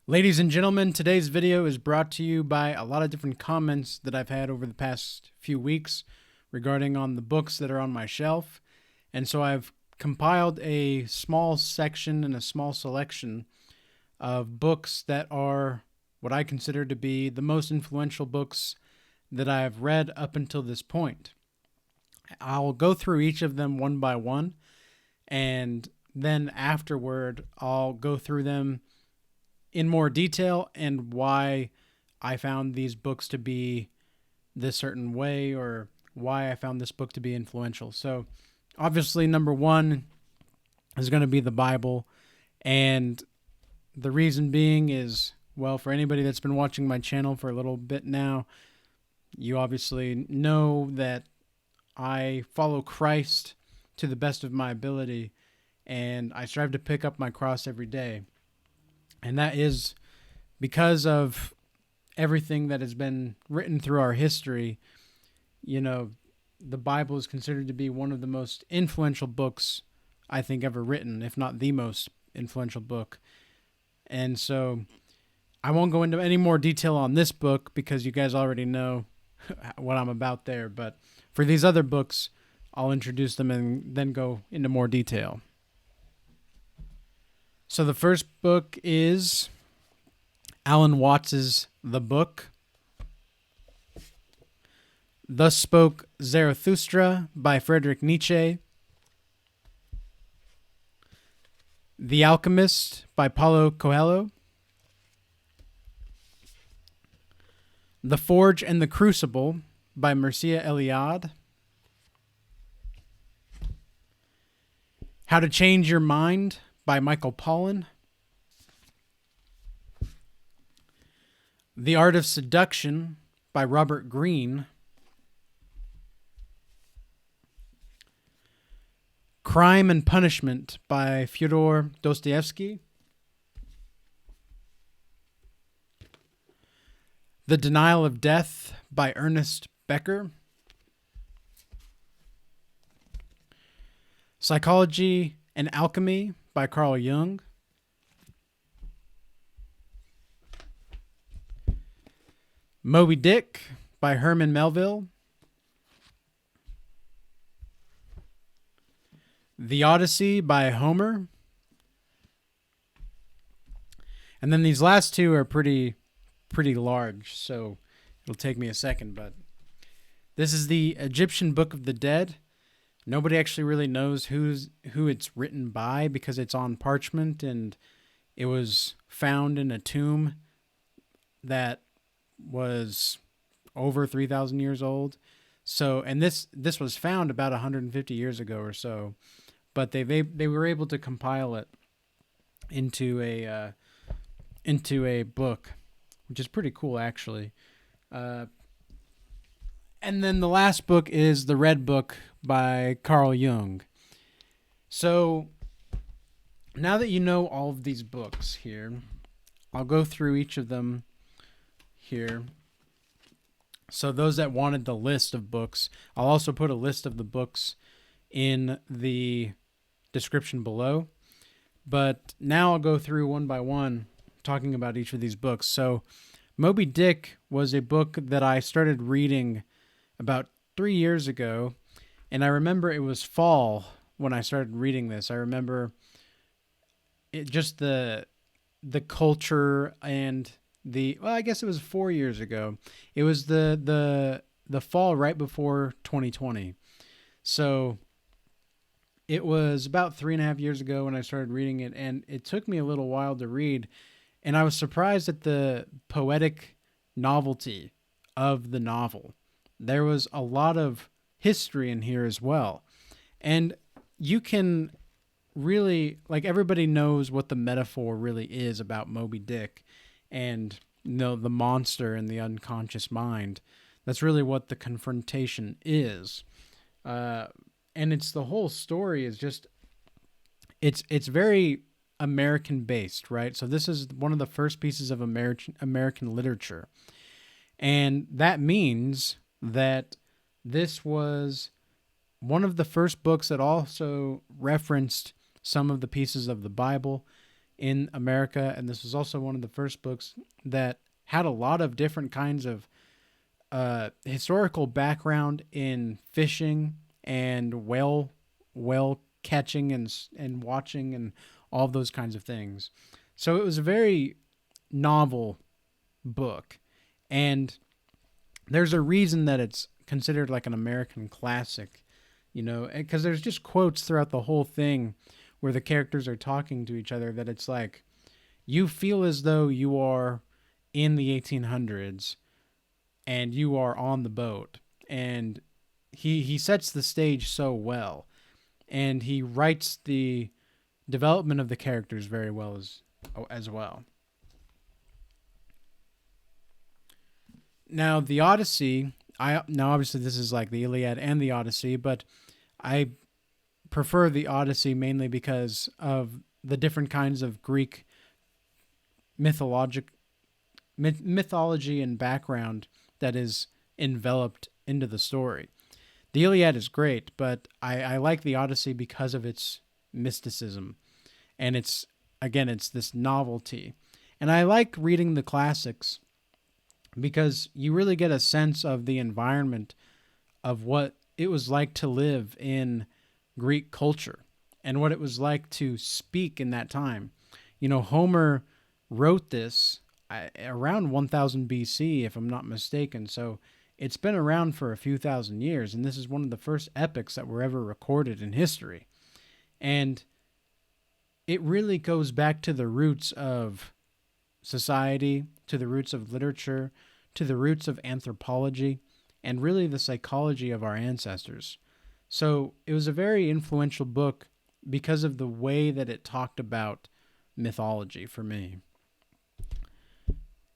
Ladies and gentlemen, today's video is brought to you by a lot of different comments that I've had over the past few weeks regarding on the books that are on my shelf. And so I've compiled a small section and a small selection of books that are what I consider to be the most influential books that I've read up until this point. I'll go through each of them one by one, and then afterward I'll go through them in more detail and why I found these books to be this certain way, or why I found this book to be influential. So obviously number one is going to be the Bible, and the reason being is, well, for anybody that's been watching my channel for a little bit now, you obviously know that I follow Christ to the best of my ability, and I strive to pick up my cross every day. And that is because of everything that has been written through our history. You know, the Bible is considered to be one of the most influential books I think ever written, if not the most influential book. And so I won't go into any more detail on this book because you guys already know what I'm about there. But for these other books, I'll introduce them and then go into more detail. So the first book is Alan Watts's The Book. Thus Spoke Zarathustra by Friedrich Nietzsche. The Alchemist by Paulo Coelho. The Forge and The Crucible by Mircea Eliade. How to Change Your Mind by Michael Pollan. The Art of Seduction by Robert Greene. Crime and Punishment by Fyodor Dostoevsky. The Denial of Death by Ernest Becker. Psychology and Alchemy by Carl Jung. Moby Dick by Herman Melville. The Odyssey by Homer. And then these last two are pretty large, so it'll take me a second, but this is the Egyptian Book of the Dead. Nobody actually really knows who it's written by because it's on parchment and it was found in a tomb that was over 3,000 years old. So, and this was found about 150 years ago or so, but they were able to compile it into a book, which is pretty cool actually. And then the last book is The Red Book by Carl Jung. So now that you know all of these books here, I'll go through each of them here. So those that wanted the list of books, I'll also put a list of the books in the description below. But now I'll go through one by one talking about each of these books. So Moby Dick was a book that I started reading about 3 years ago, and I remember it was fall when I started reading this. I remember it just the culture and I guess it was 4 years ago. It was the fall right before 2020. So it was about 3.5 years ago when I started reading it, and it took me a little while to read, and I was surprised at the poetic novelty of the novel. There was a lot of history in here as well. And you can really, like, everybody knows what the metaphor really is about Moby Dick and, you know, the monster and the unconscious mind. That's really what the confrontation is. And it's the whole story is just, it's very American based, right? So this is one of the first pieces of American literature. And that means that this was one of the first books that also referenced some of the pieces of the Bible in America, and this was also one of the first books that had a lot of different kinds of historical background in fishing and whale catching and watching and all those kinds of things. So it was a very novel book, and there's a reason that it's considered like an American classic, because there's just quotes throughout the whole thing where the characters are talking to each other that it's like you feel as though you are in the 1800s and you are on the boat, and he sets the stage so well, and he writes the development of the characters very well as well. Now the Odyssey, now obviously this is like the Iliad and the Odyssey, but I prefer the Odyssey mainly because of the different kinds of Greek mythology and background that is enveloped into the story. The Iliad is great, but I like the Odyssey because of its mysticism, and it's this novelty. And I like reading the classics because you really get a sense of the environment of what it was like to live in Greek culture and what it was like to speak in that time. Homer wrote this around 1000 BC, if I'm not mistaken. So it's been around for a few thousand years, and this is one of the first epics that were ever recorded in history. And it really goes back to the roots of society, to the roots of literature, to the roots of anthropology, and really the psychology of our ancestors. So it was a very influential book because of the way that it talked about mythology for me.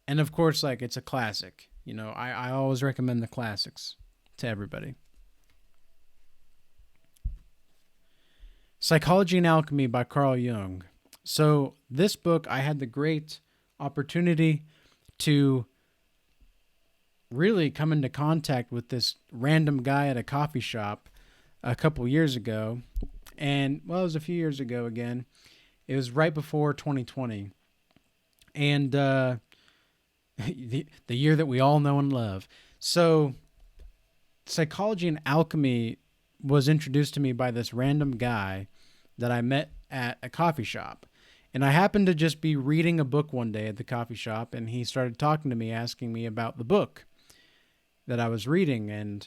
And of course, like, it's a classic. I always recommend the classics to everybody. Psychology and Alchemy by Carl Jung. So this book, I had the great opportunity to really come into contact with this random guy at a coffee shop a couple years ago. And, well, it was a few years ago again. It was right before 2020. And the year that we all know and love. So Psychology and Alchemy was introduced to me by this random guy that I met at a coffee shop. And I happened to just be reading a book one day at the coffee shop, and he started talking to me, asking me about the book that I was reading. And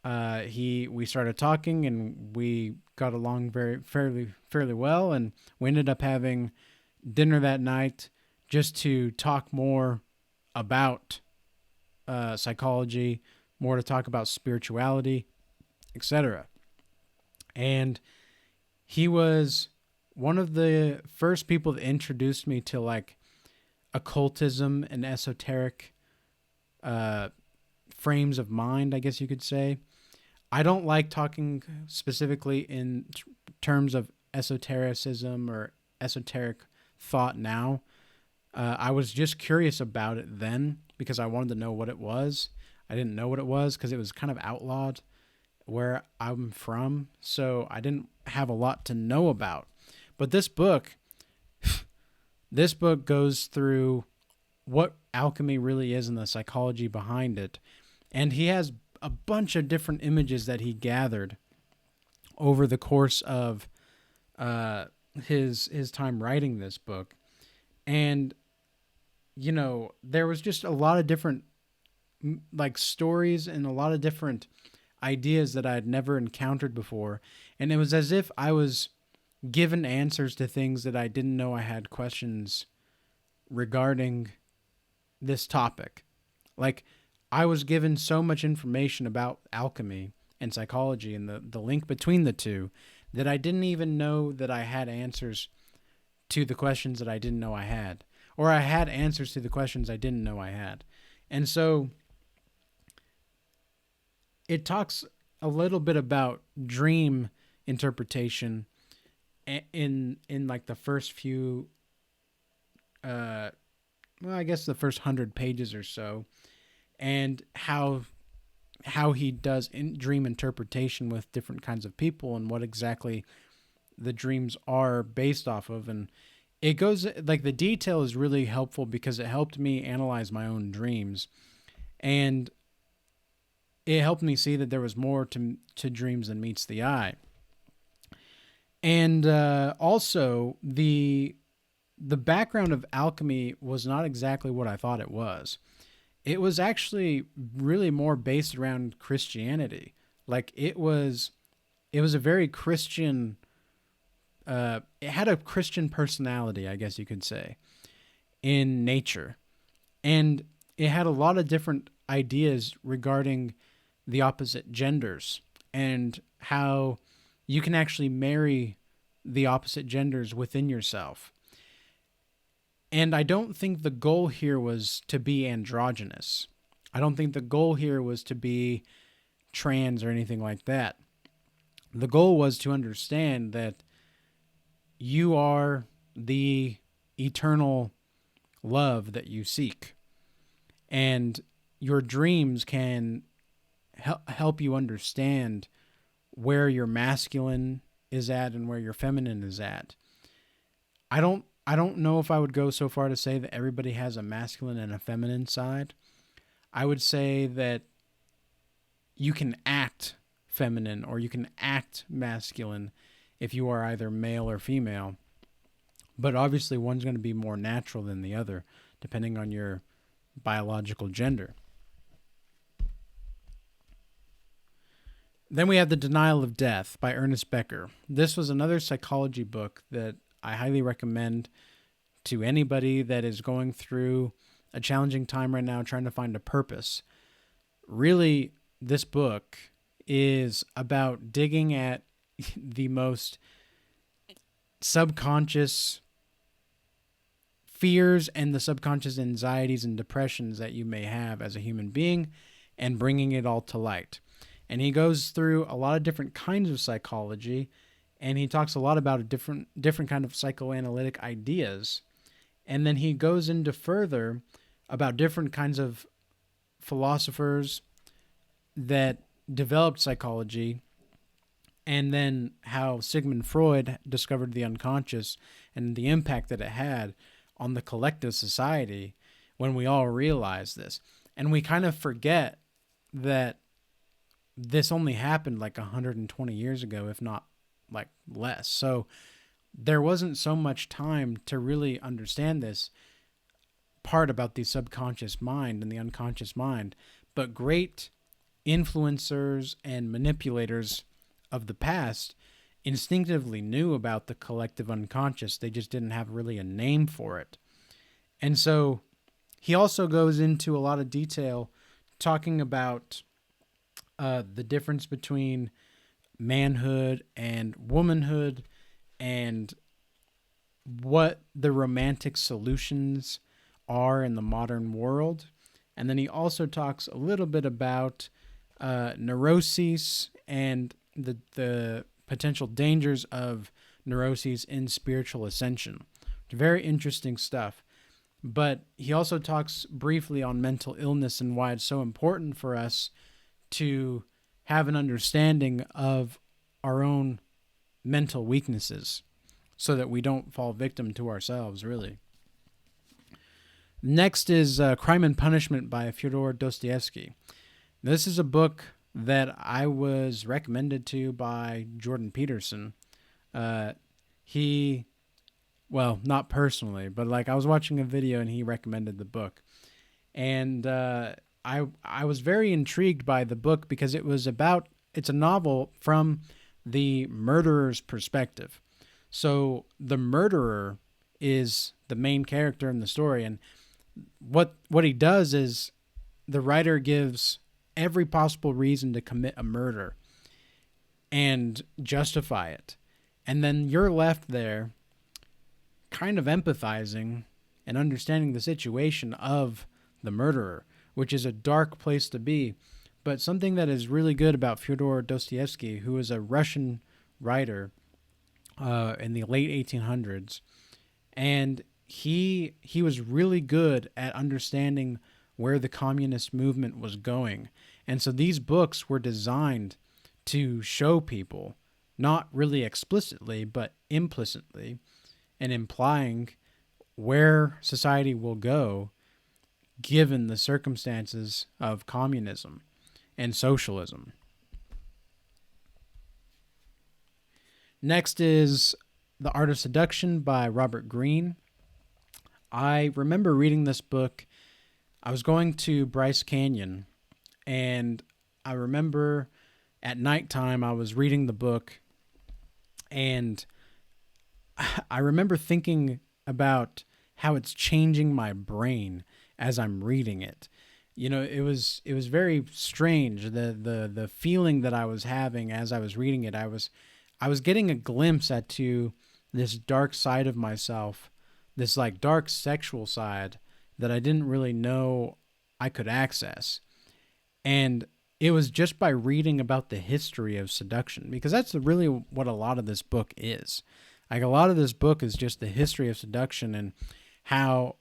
we started talking, and we got along fairly well, and we ended up having dinner that night just to talk more about psychology, more to talk about spirituality, etc. And he was one of the first people that introduced me to like occultism and esoteric frames of mind, I guess you could say. I don't like talking specifically in terms of esotericism or esoteric thought now. I was just curious about it then because I wanted to know what it was. I didn't know what it was because it was kind of outlawed where I'm from, so I didn't have a lot to know about. But this book goes through what alchemy really is and the psychology behind it. And he has a bunch of different images that he gathered over the course of his time writing this book. And, there was just a lot of different like stories and a lot of different ideas that I had never encountered before. And it was as if I was given answers to things that I didn't know I had questions regarding this topic. Like, I was given so much information about alchemy and psychology and the link between the two that I didn't even know that I had answers to the questions that I didn't know I had. Or I had answers to the questions I didn't know I had. And so it talks a little bit about dream interpretation in like the first few, I guess the first 100 pages or so, and how he does dream interpretation with different kinds of people and what exactly the dreams are based off of. And it goes like the detail is really helpful because it helped me analyze my own dreams, and it helped me see that there was more to dreams than meets the eye. And also the background of alchemy was not exactly what I thought it was. It was actually really more based around Christianity. Like it was a very Christian. It had a Christian personality, I guess you could say, in nature, and it had a lot of different ideas regarding the opposite genders and how you can actually marry the opposite genders within yourself. And I don't think the goal here was to be androgynous. I don't think the goal here was to be trans or anything like that. The goal was to understand that you are the eternal love that you seek. And your dreams can help you understand where your masculine is at and where your feminine is at. I don't know if I would go so far to say that everybody has a masculine and a feminine side. I would say that you can act feminine or you can act masculine if you are either male or female. But obviously one's going to be more natural than the other, depending on your biological gender. Then we have The Denial of Death by Ernest Becker. This was another psychology book that I highly recommend to anybody that is going through a challenging time right now trying to find a purpose. Really, this book is about digging at the most subconscious fears and the subconscious anxieties and depressions that you may have as a human being and bringing it all to light. And he goes through a lot of different kinds of psychology, and he talks a lot about different kind of psychoanalytic ideas. And then he goes into further about different kinds of philosophers that developed psychology, and then how Sigmund Freud discovered the unconscious and the impact that it had on the collective society when we all realize this. And we kind of forget that this only happened like 120 years ago, if not like less. So there wasn't so much time to really understand this part about the subconscious mind and the unconscious mind. But great influencers and manipulators of the past instinctively knew about the collective unconscious. They just didn't have really a name for it. And so he also goes into a lot of detail talking about the difference between manhood and womanhood and what the romantic solutions are in the modern world. And then he also talks a little bit about neuroses and the potential dangers of neuroses in spiritual ascension. Very interesting stuff. But he also talks briefly on mental illness and why it's so important for us to have an understanding of our own mental weaknesses so that we don't fall victim to ourselves, really. Next is Crime and Punishment by Fyodor Dostoevsky. This is a book that I was recommended to by Jordan Peterson. Well, not personally, but like I was watching a video and he recommended the book. And I was very intrigued by the book because it's a novel from the murderer's perspective. So the murderer is the main character in the story, and what he does is the writer gives every possible reason to commit a murder and justify it. And then you're left there kind of empathizing and understanding the situation of the murderer, which is a dark place to be. But something that is really good about Fyodor Dostoevsky, who is a Russian writer in the late 1800s, and he was really good at understanding where the communist movement was going. And so these books were designed to show people, not really explicitly, but implicitly, and implying where society will go given the circumstances of communism and socialism. Next is The Art of Seduction by Robert Greene. I remember reading this book. I was going to Bryce Canyon, and I remember at nighttime I was reading the book, and I remember thinking about how it's changing my brain as I'm reading it. You know, it was very strange, the feeling that I was having as I was reading it. I was getting a glimpse to this dark side of myself, this like dark sexual side that I didn't really know I could access. And it was just by reading about the history of seduction, because that's really what a lot of this book is. Like, a lot of this book is just the history of seduction and how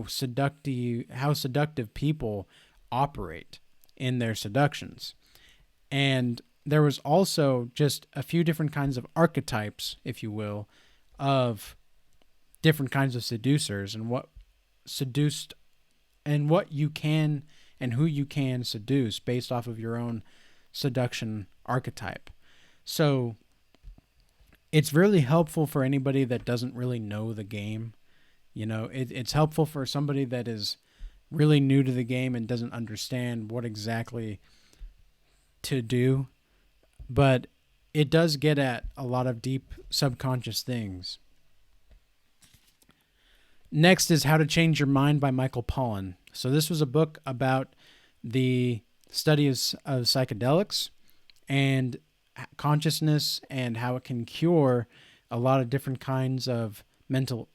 seductive people operate in their seductions. And there was also just a few different kinds of archetypes, if you will, of different kinds of seducers and what seduced and what you can and who you can seduce based off of your own seduction archetype. So it's really helpful for anybody that doesn't really know the game. You know, it's helpful for somebody that is really new to the game and doesn't understand what exactly to do. But it does get at a lot of deep subconscious things. Next is How to Change Your Mind by Michael Pollan. So this was a book about the study of psychedelics and consciousness and how it can cure a lot of different kinds of mental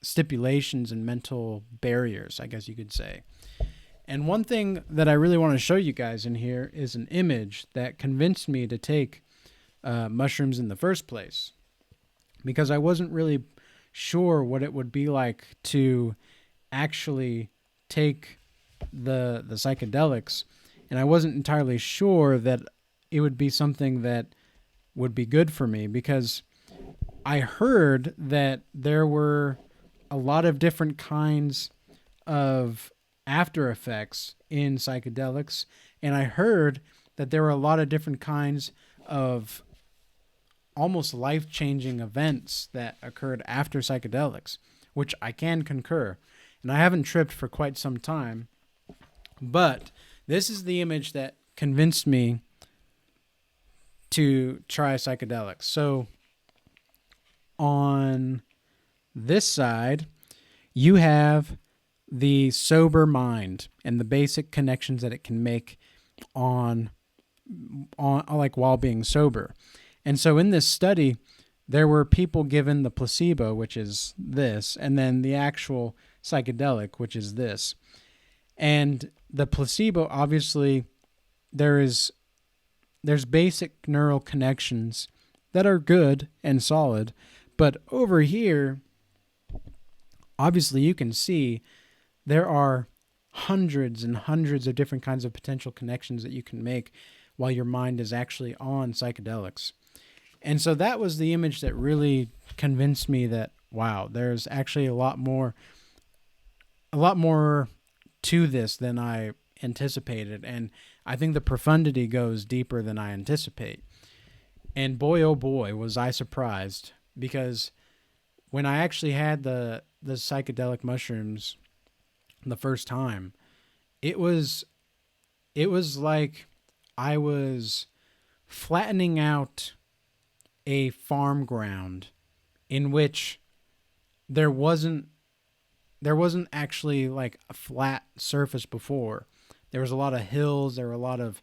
stipulations and mental barriers, I guess you could say. And one thing that I really want to show you guys in here is an image that convinced me to take mushrooms in the first place, because I wasn't really sure what it would be like to actually take the psychedelics, and I wasn't entirely sure that it would be something that would be good for me, because I heard that there were a lot of different kinds of after effects in psychedelics, and I heard that there were a lot of different kinds of almost life-changing events that occurred after psychedelics, which I can concur. And I haven't tripped for quite some time, but this is the image that convinced me to try psychedelics. So on this side, you have the sober mind and the basic connections that it can make on like while being sober. And so in this study, there were people given the placebo, which is this, and then the actual psychedelic, which is this. And the placebo, obviously, there's basic neural connections that are good and solid, but over here, obviously you can see there are hundreds and hundreds of different kinds of potential connections that you can make while your mind is actually on psychedelics. And so that was the image that really convinced me that, wow, there's actually a lot more to this than I anticipated. And I think the profundity goes deeper than I anticipate. And boy, oh boy, was I surprised, because when I actually had the psychedelic mushrooms the first time, it was like I was flattening out a farm ground in which there wasn't actually like a flat surface before. There was a lot of hills, there were a lot of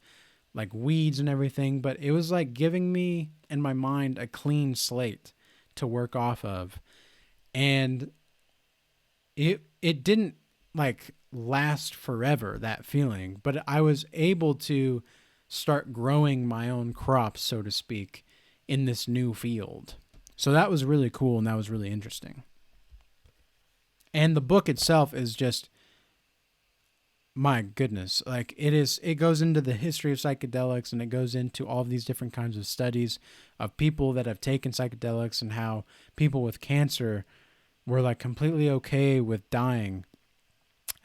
like weeds and everything, but it was like giving me and my mind a clean slate to work off of. And it didn't like last forever, that feeling, but I was able to start growing my own crops, so to speak, in this new field. So that was really cool, and that was really interesting. And the book itself is just my goodness, like it goes into the history of psychedelics, and it goes into all of these different kinds of studies of people that have taken psychedelics and how people with cancer were like completely okay with dying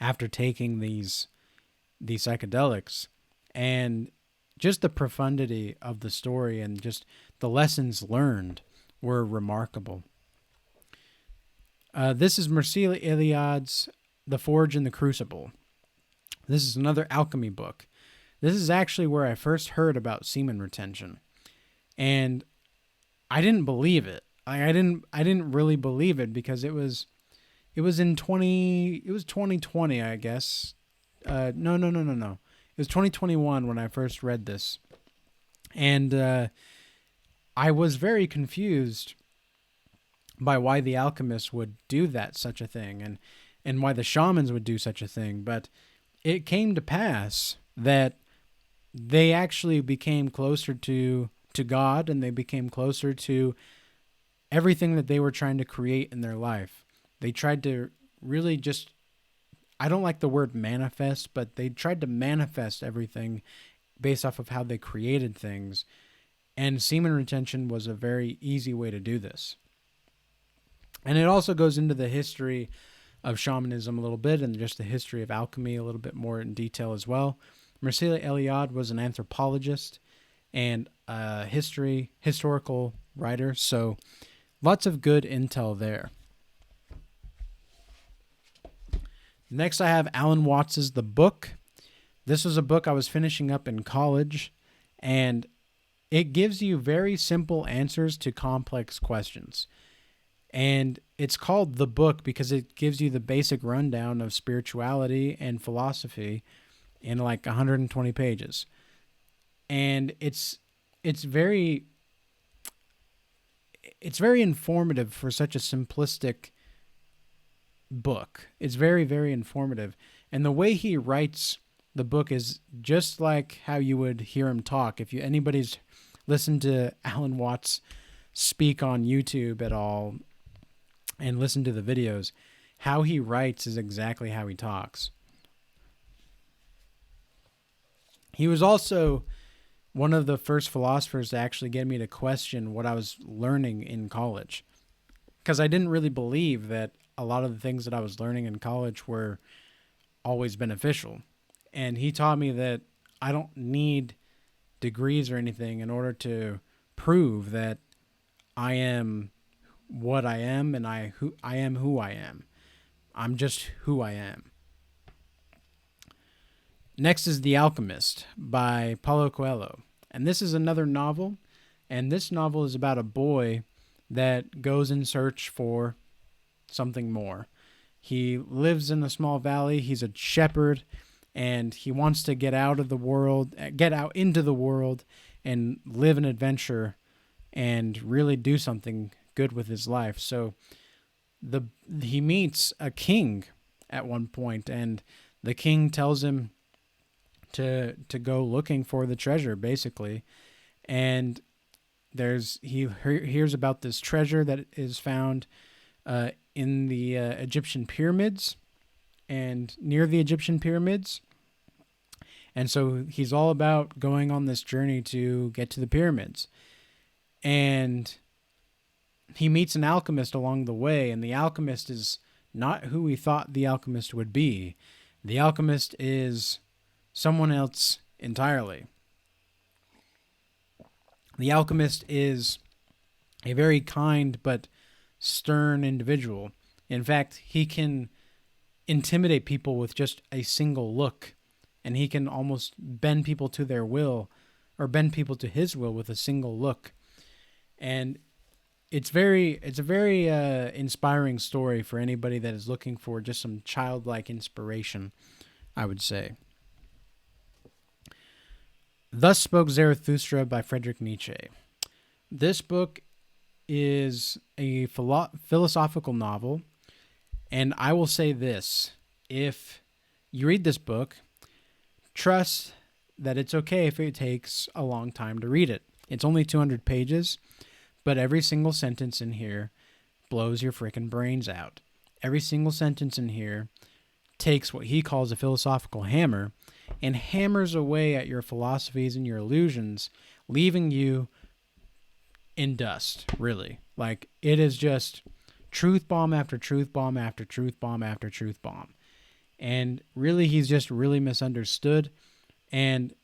after taking these psychedelics. And just the profundity of the story and just the lessons learned were remarkable. This is Mircea Eliade's The Forge and The Crucible. This is another alchemy book. This is actually where I first heard about semen retention. And I didn't believe it. I didn't really believe it because it was 2020, I guess. No. It was 2021 when I first read this. And I was very confused by why the alchemists would do such a thing, and why the shamans would do such a thing. But it came to pass that they actually became closer to God, and they became closer to everything that they were trying to create in their life. They tried to really just, I don't like the word manifest, but they tried to manifest everything based off of how they created things. And semen retention was a very easy way to do this. And it also goes into the history of shamanism a little bit, and just the history of alchemy a little bit more in detail as well. Mircea Eliade was an anthropologist and a historical writer, so lots of good intel there. Next, I have Alan Watts's The Book. This was a book I was finishing up in college, and it gives you very simple answers to complex questions. And it's called The Book because it gives you the basic rundown of spirituality and philosophy in like 120 pages. And it's very informative for such a simplistic book. It's very, very informative. And the way he writes the book is just like how you would hear him talk. If anybody's listened to Alan Watts speak on YouTube at all and listen to the videos, how he writes is exactly how he talks. He was also one of the first philosophers to actually get me to question what I was learning in college, because I didn't really believe that a lot of the things that I was learning in college were always beneficial. And he taught me that I don't need degrees or anything in order to prove that I am what I am, and I am who I am. I'm just who I am. Next is The Alchemist by Paulo Coelho. And this is another novel. And this novel is about a boy that goes in search for something more. He lives in a small valley. He's a shepherd, and he wants to get out into the world and live an adventure and really do something good with his life. So he meets a king at one point, and the king tells him to go looking for the treasure, basically. And he hears about this treasure that is found in the Egyptian pyramids and near the Egyptian pyramids. And so he's all about going on this journey to get to the pyramids. And he meets an alchemist along the way, and the alchemist is not who he thought the alchemist would be. The alchemist is someone else entirely. The alchemist is a very kind but stern individual. In fact, he can intimidate people with just a single look, and he can almost bend people to their will, or bend people to his will with a single look. And it's a very inspiring story for anybody that is looking for just some childlike inspiration, I would say. Thus Spoke Zarathustra by Friedrich Nietzsche. This book is a philosophical novel, and I will say this: if you read this book, trust that it's okay if it takes a long time to read it. It's only 200 pages, but every single sentence in here blows your freaking brains out. Every single sentence in here takes what he calls a philosophical hammer and hammers away at your philosophies and your illusions, leaving you in dust, really. Like, it is just truth bomb after truth bomb after truth bomb after truth bomb. And really, he's just really misunderstood. And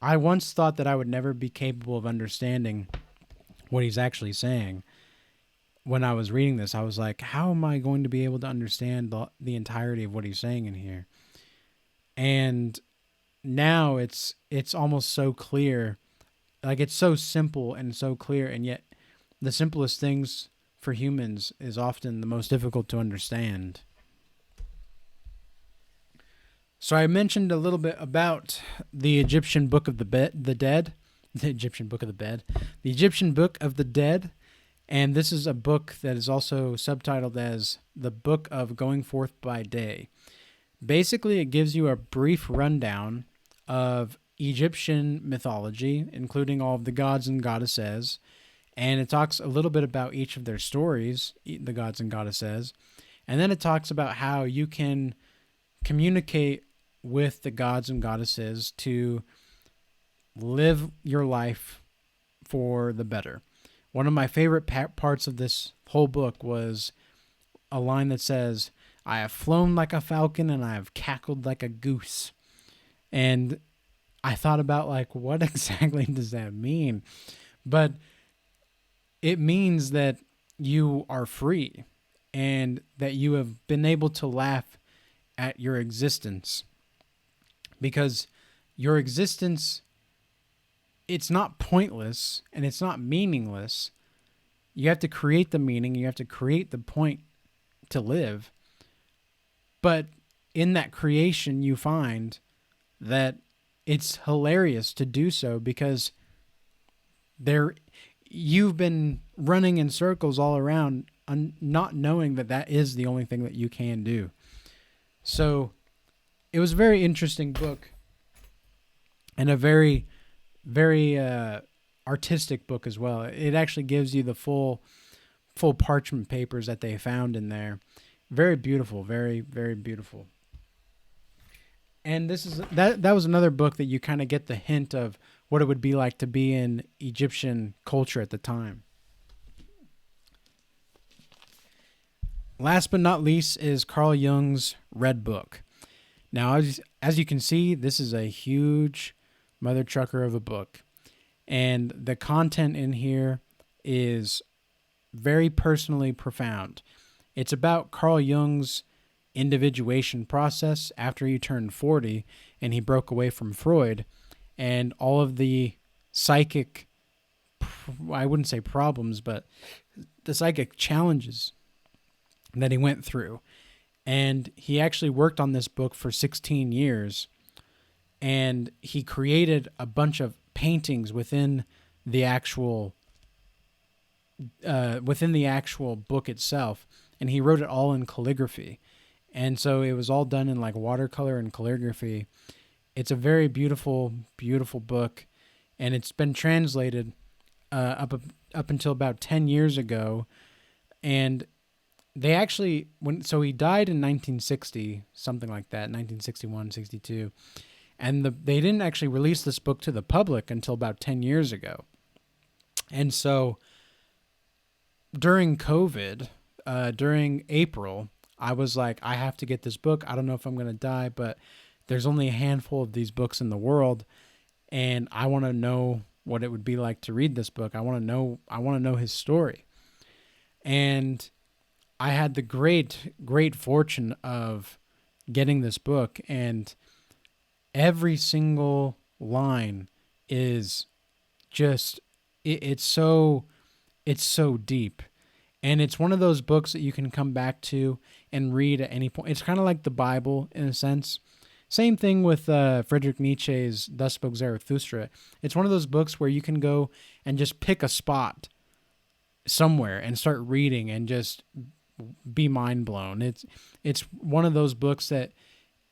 I once thought that I would never be capable of understanding what he's actually saying. When I was reading this, I was like, how am I going to be able to understand the entirety of what he's saying in here? And now it's almost so clear. Like, it's so simple and so clear, and yet the simplest things for humans is often the most difficult to understand. So I mentioned a little bit about the Egyptian Book of the Dead, the Egyptian Book of the Bed, the Egyptian Book of the Dead, and this is a book that is also subtitled as the Book of Going Forth by Day. Basically, it gives you a brief rundown of Egyptian mythology, including all of the gods and goddesses, and it talks a little bit about each of their stories, the gods and goddesses, and then it talks about how you can communicate with the gods and goddesses to live your life for the better. One of my favorite parts of this whole book was a line that says, "I have flown like a falcon and I have cackled like a goose." And I thought about, like, what exactly does that mean? But it means that you are free and that you have been able to laugh at your existence, because your existence, it's not pointless and it's not meaningless. You have to create the meaning, you have to create the point to live. But in that creation, you find that it's hilarious to do so, because you've been running in circles all around, not knowing that that is the only thing that you can do. So it was a very interesting book, and a very, very artistic book as well. It actually gives you the full parchment papers that they found in there. Very beautiful, very, very beautiful. And that was another book that you kind of get the hint of what it would be like to be in Egyptian culture at the time. Last but not least is Carl Jung's Red Book. Now, as you can see, this is a huge mother trucker of a book. And the content in here is very personally profound. It's about Carl Jung's individuation process after he turned 40 and he broke away from Freud, and all of the psychic, I wouldn't say problems, but the psychic challenges that he went through. And he actually worked on this book for 16 years, and he created a bunch of paintings within the actual book itself, and he wrote it all in calligraphy. And so it was all done in like watercolor and calligraphy. It's a very beautiful, beautiful book, and it's been translated up until about 10 years ago. And they actually, he died in 1960, something like that, 1961, 62. And they didn't actually release this book to the public until about 10 years ago. And so during COVID, during April, I was like, I have to get this book. I don't know if I'm going to die, but there's only a handful of these books in the world, and I want to know what it would be like to read this book. I want to know his story. And I had the great, great fortune of getting this book, and every single line is just, it's so deep. And it's one of those books that you can come back to and read at any point. It's kind of like the Bible in a sense. Same thing with Friedrich Nietzsche's Thus Spoke Zarathustra. It's one of those books where you can go and just pick a spot somewhere and start reading and just be mind blown. It's one of those books that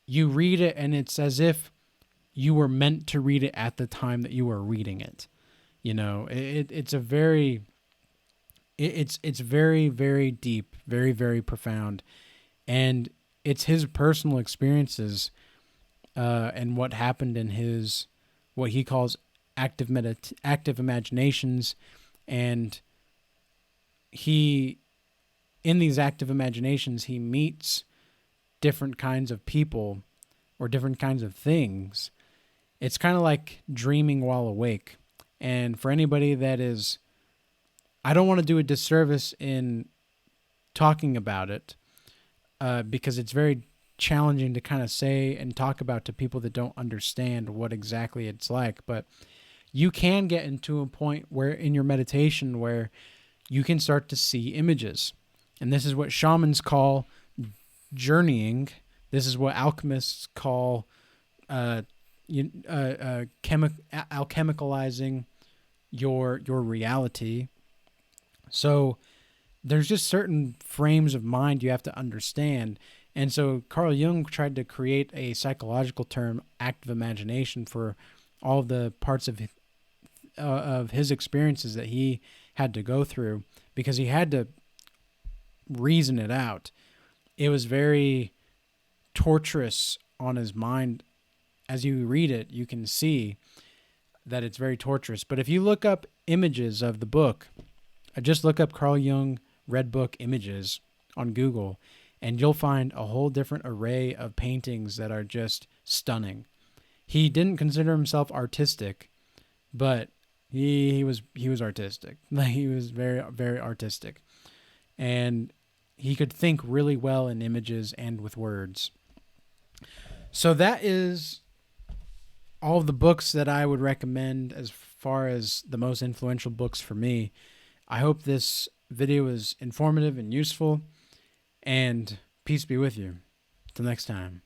you read it and it's as if you were meant to read it at the time that you were reading it. You know, it's very, very, very deep, very, very profound. And it's his personal experiences and what happened in what he calls active imaginations, and in these active imaginations he meets different kinds of people or different kinds of things. It's kind of like dreaming while awake. And for anybody that is, I don't want to do a disservice in talking about it because it's very challenging to kind of say and talk about to people that don't understand what exactly it's like. But you can get into a point where in your meditation where you can start to see images. And this is what shamans call journeying. This is what alchemists call alchemicalizing your reality. So there's just certain frames of mind you have to understand. And so Carl Jung tried to create a psychological term, active imagination, for all of the parts of his experiences that he had to go through, because he had to reason it out. It was very torturous on his mind. As you read it, you can see that it's very torturous. But if you look up images of the book, just look up Carl Jung Red Book images on Google, and you'll find a whole different array of paintings that are just stunning. He didn't consider himself artistic, but he was artistic. He was very, very artistic. And he could think really well in images and with words. So that is all of the books that I would recommend as far as the most influential books for me. I hope this video was informative and useful, and peace be with you. Till next time.